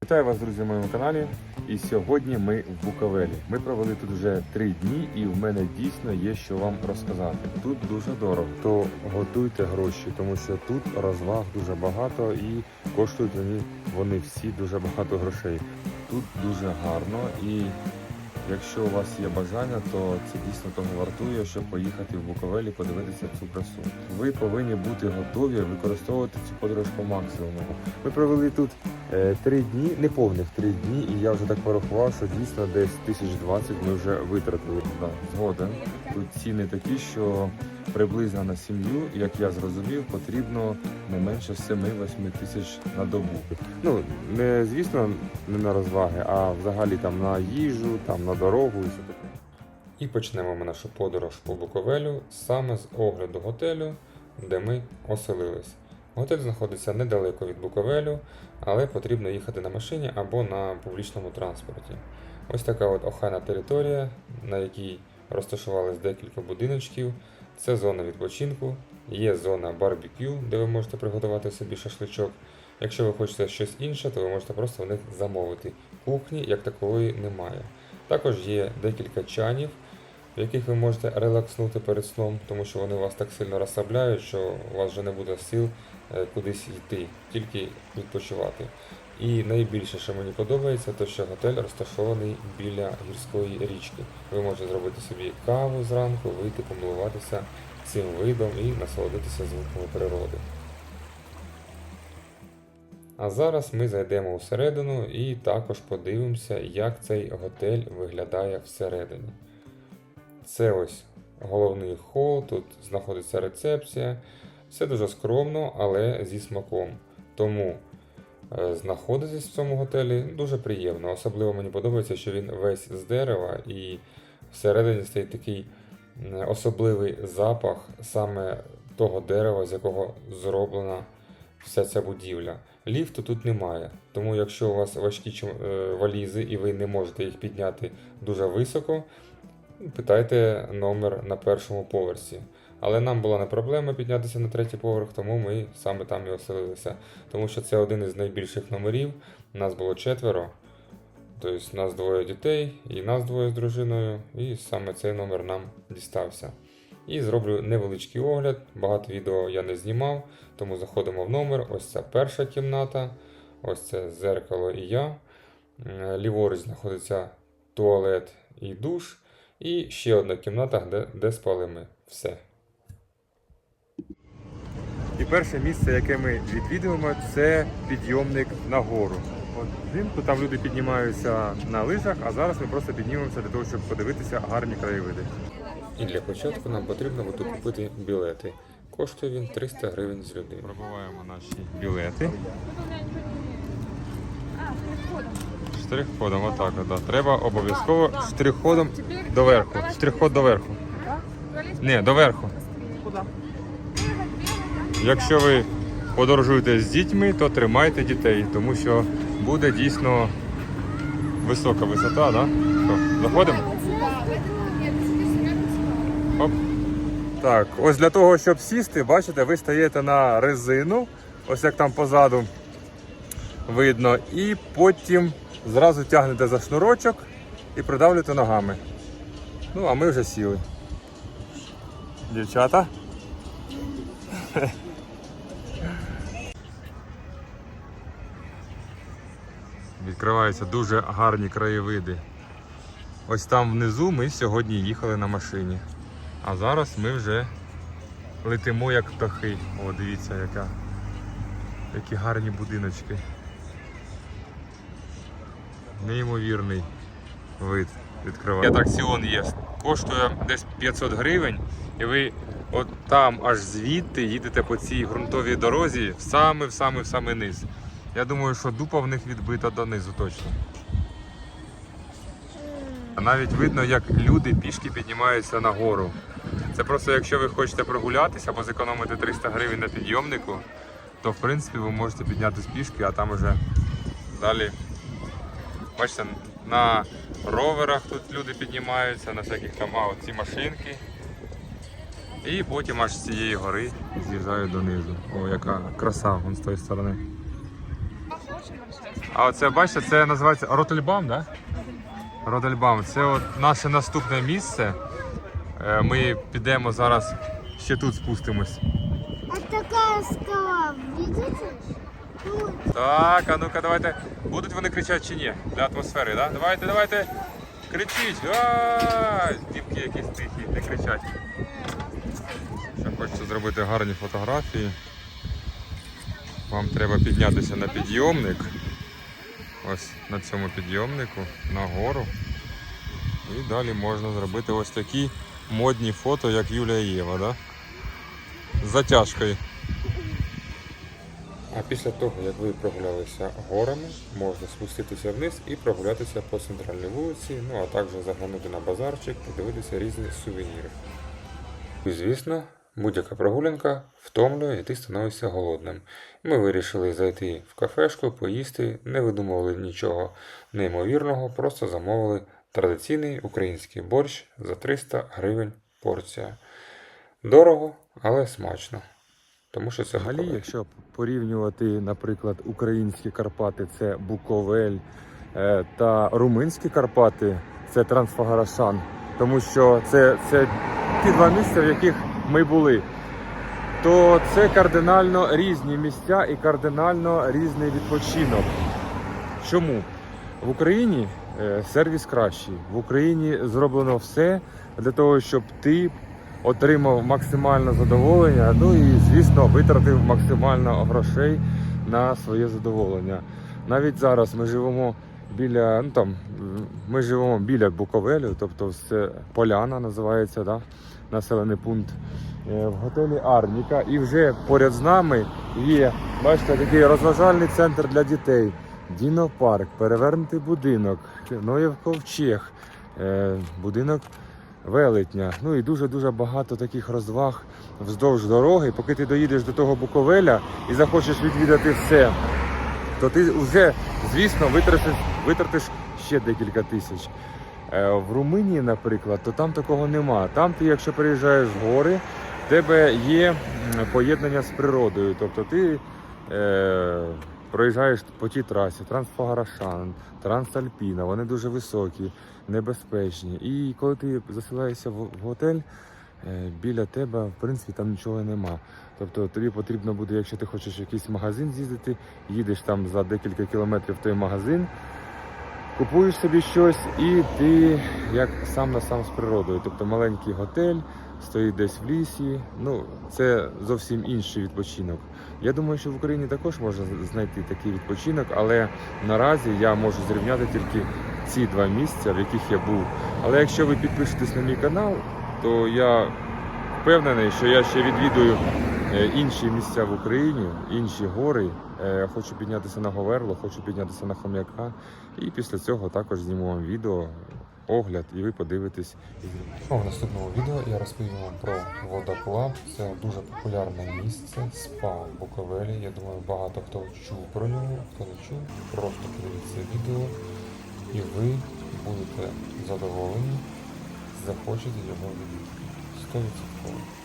Вітаю вас, друзі, на моєму каналі. І сьогодні ми в Буковелі. Ми провели тут вже 3 дні і в мене дійсно є що вам розказати. Тут дуже дорого, то готуйте гроші, тому що тут розваг дуже багато і коштують вони всі дуже багато грошей. Тут дуже гарно і якщо у вас є бажання, то це дійсно того вартує, щоб поїхати в Буковель і подивитися цю красу. Ви повинні бути готові використовувати цю подорож по максимуму. Ми провели тут 3 дні, неповних 3 дні, і я вже так порахував, що дійсно десь 1020 ми вже витратили. Да, згоден. Тут ціни такі, що приблизно на сім'ю, як я зрозумів, потрібно не менше 7-8 тисяч на добу. Ну, не звісно, не на розваги, а взагалі там на їжу, там на дорогу і все таке. І почнемо ми нашу подорож по Буковелю саме з огляду готелю, де ми оселились. Готель знаходиться недалеко від Буковелю, але потрібно їхати на машині або на публічному транспорті. Ось така от охайна територія, на якій розташувалось декілька будиночків. Це зона відпочинку, є зона барбекю, де ви можете приготувати собі шашличок. Якщо ви хочете щось інше, то ви можете просто в них замовити. Кухні як такової немає. Також є декілька чанів, в яких ви можете релакснути перед сном, тому що вони вас так сильно розслабляють, що у вас вже не буде сил кудись йти, тільки відпочивати. І найбільше, що мені подобається, то що готель розташований біля гірської річки. Ви можете зробити собі каву зранку, вийти помилуватися цим видом і насолодитися звуками природи. А зараз ми зайдемо всередину і також подивимося, як цей готель виглядає всередині. Це ось головний хол, тут знаходиться рецепція. Все дуже скромно, але зі смаком. Тому знаходитись в цьому готелі дуже приємно. Особливо мені подобається, що він весь з дерева і всередині стоїть такий особливий запах саме того дерева, з якого зроблена вся ця будівля. Ліфту тут немає, тому якщо у вас важкі валізи і ви не можете їх підняти дуже високо, питайте номер на першому поверсі. Але нам була не проблема піднятися на 3-й поверх, тому ми саме там і оселилися. Тому що це один із найбільших номерів, нас було 4, тобто нас 2 дітей і нас 2 з дружиною, і саме цей номер нам дістався. І зроблю невеличкий огляд, багато відео я не знімав, тому заходимо в номер, ось ця перша кімната, ось це зеркало і я. Ліворуч знаходиться туалет і душ, і ще одна кімната, де спали ми. Все. І перше місце, яке ми відвідуємо, це підйомник на гору. Взимку там люди піднімаються на лижах, а зараз ми просто піднімемося для того, щоб подивитися гарні краєвиди. І для початку нам потрібно буде купити білети. Коштує він 300 гривень з людини. Пробуваємо наші білети. Штрих-кодом, отак, да. Треба обов'язково штрих-кодом доверху. Штрих-код доверху. Ні, доверху. Куди? Якщо ви подорожуєте з дітьми, то тримайте дітей, тому що буде дійсно висока висота, да? Що, заходимо? Оп. Так, ось для того, щоб сісти, бачите, ви стаєте на резину, ось як там позаду видно, і потім зразу тягнете за шнурочок і придавлюєте ногами. Ну, а ми вже сіли. Дівчата. Відкриваються дуже гарні краєвиди. Ось там внизу ми сьогодні їхали на машині. А зараз ми вже летимо як птахи. О, дивіться, які гарні будиночки. Неймовірний вид відкривається. Атракціон є. Коштує десь 500 гривень. І ви от там аж звідти їдете по цій ґрунтовій дорозі в самий низ. Я думаю, що дупа в них відбита донизу точно. Навіть видно, як люди пішки піднімаються на гору. Це просто якщо ви хочете прогулятися або зекономити 300 гривень на підйомнику, то в принципі ви можете піднятися пішки, а там вже далі. Бачите, на роверах тут люди піднімаються, на всяких там ці машинки. І потім аж з цієї гори з'їжджають донизу. О, яка краса вон з тої сторони. А оце, бачите, це називається Ротельбам, так? Да? Ротельбам. Це от наше наступне місце. Ми підемо зараз, ще тут спустимось. А така скала, видите? Тут. Так, а ну-ка давайте. Будуть вони кричати чи ні? Для атмосфери, так? Да? Давайте. Кричіть! Дівки якісь тихі, не кричать. Якщо хочете зробити гарні фотографії, вам треба піднятися на підйомник. Ось на цьому підйомнику, нагору. І далі можна зробити ось такі модні фото, як Юлія і Єва, да? З затяжкою. А після того, як ви прогулялися горами, можна спуститися вниз і прогулятися по центральній вулиці, ну а також заглянути на базарчик, подивитися різні сувеніри. І звісно, будь-яка прогулянка втомлює і ти становишся голодним. Ми вирішили зайти в кафешку, поїсти, не видумували нічого неймовірного, просто замовили традиційний український борщ за 300 гривень порція. Дорого, але смачно. Тому що це взагалі, якщо порівнювати, наприклад, українські Карпати, це Буковель, та румунські Карпати, це Трансфагарашан, тому що це ті два місця, в яких ми були, то це кардинально різні місця і кардинально різний відпочинок. Чому? В Україні сервіс кращий, в Україні зроблено все для того, щоб ти отримав максимальне задоволення, ну і, звісно, витратив максимально грошей на своє задоволення. Навіть зараз ми живемо біля Буковелю, тобто це Поляна називається, да? Населений пункт, в готелі Арніка. І вже поряд з нами є, бачите, такий розважальний центр для дітей. Дінопарк, перевернутий будинок, Ноєв ковчег, будинок Велетня. Ну і дуже-дуже багато таких розваг вздовж дороги. Поки ти доїдеш до того Буковеля і захочеш відвідати все, то ти вже, звісно, витратиш ще декілька тисяч. В Румунії, наприклад, то там такого нема. Там ти, якщо переїжджаєш в гори, в тебе є поєднання з природою. Тобто ти проїжджаєш по тій трасі, Трансфагарашан, Трансальпіна, вони дуже високі, небезпечні. І коли ти заселяєшся в готель, біля тебе, в принципі, там нічого нема. Тобто тобі потрібно буде, якщо ти хочеш в якийсь магазин з'їздити, їдеш там за декілька кілометрів в той магазин, купуєш собі щось і ти як сам на сам з природою. Тобто маленький готель, стоїть десь в лісі, ну це зовсім інший відпочинок. Я думаю, що в Україні також можна знайти такий відпочинок, але наразі я можу зрівняти тільки ці два місця, в яких я був. Але якщо ви підпишетесь на мій канал, то я впевнений, що я ще відвідую інші місця в Україні, інші гори. Хочу піднятися на Говерло, хочу піднятися на Хом'яка. І після цього також зніму вам відео, огляд, і ви подивитесь. В наступному відео я розповім вам про Водоклаб. Це дуже популярне місце, спа в Буковелі. Я думаю, багато хто чув про нього, хто не чув. Просто подивіться відео і ви будете задоволені, захочете його відвідати. 100%.